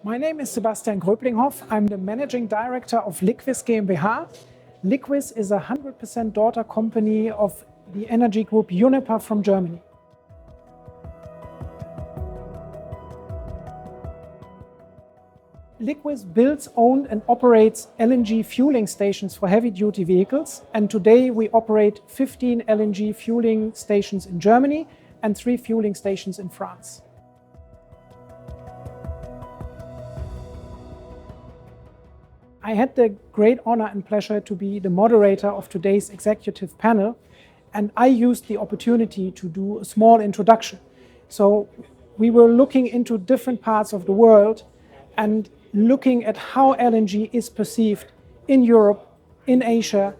My name is Sebastian Gröblinghoff. I'm the Managing Director of Liqvis GmbH. Liqvis is a 100% daughter company of the energy group Uniper from Germany. Liqvis builds, owns and operates LNG fueling stations for heavy-duty vehicles, and today we operate 15 LNG fueling stations in Germany and 3 fueling stations in France. I had the great honor and pleasure to be the moderator of today's executive panel, and I used the opportunity to do a small introduction. So we were looking into different parts of the world and looking at how LNG is perceived in Europe, in Asia,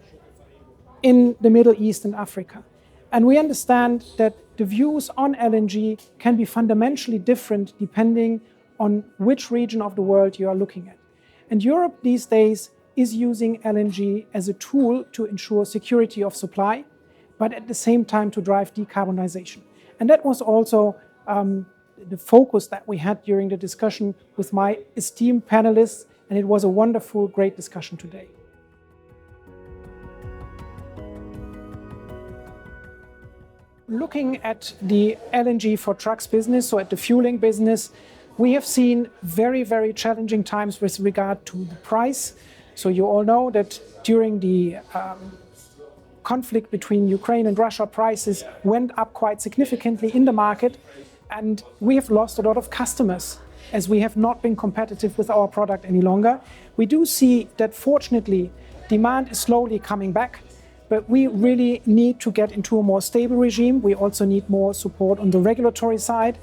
in the Middle East and Africa. And we understand that the views on LNG can be fundamentally different depending on which region of the world you are looking at. And Europe these days is using LNG as a tool to ensure security of supply, but at the same time to drive decarbonisation. And that was also the focus that we had during the discussion with my esteemed panelists, and it was a wonderful, great discussion today. Looking at the LNG for trucks business, so at the fueling business, we have seen very, very challenging times with regard to the price. So you all know that during the conflict between Ukraine and Russia, prices went up quite significantly in the market, and we have lost a lot of customers as we have not been competitive with our product any longer. We do see that fortunately demand is slowly coming back, but we really need to get into a more stable regime. We also need more support on the regulatory side.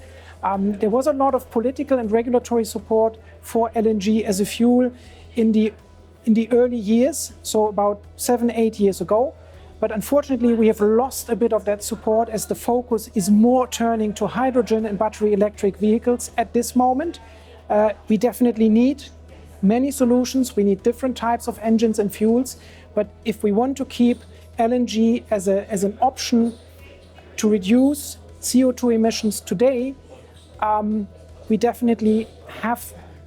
There was a lot of political and regulatory support for LNG as a fuel in the early years, so about 7-8 years ago. But unfortunately, we have lost a bit of that support as the focus is more turning to hydrogen and battery electric vehicles at this moment. We definitely need many solutions. We need different types of engines and fuels. But if we want to keep LNG as an option to reduce CO2 emissions today,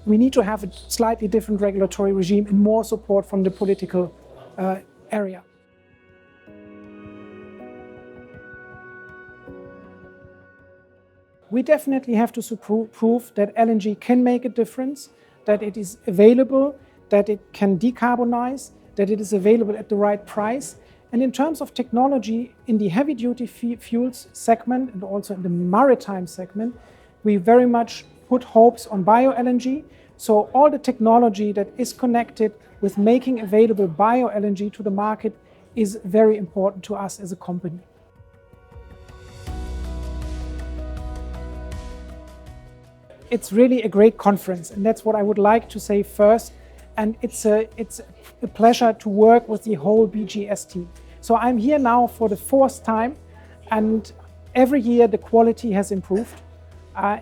we need to have a slightly different regulatory regime and more support from the political area. We definitely have to prove that LNG can make a difference, that it is available, that it can decarbonize, that it is available at the right price. And in terms of technology, in the heavy-duty fuels segment and also in the maritime segment, we very much put hopes on BioLNG. So all the technology that is connected with making available BioLNG to the market is very important to us as a company. It's really a great conference, and that's what I would like to say first. And it's a pleasure to work with the whole BGS team. So I'm here now for the 4th time, and every year the quality has improved.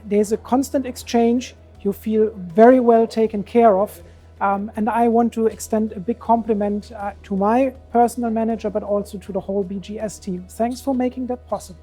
There's a constant exchange. You feel very well taken care of. And I want to extend a big compliment to my personal manager, but also to the whole BGS team. Thanks for making that possible.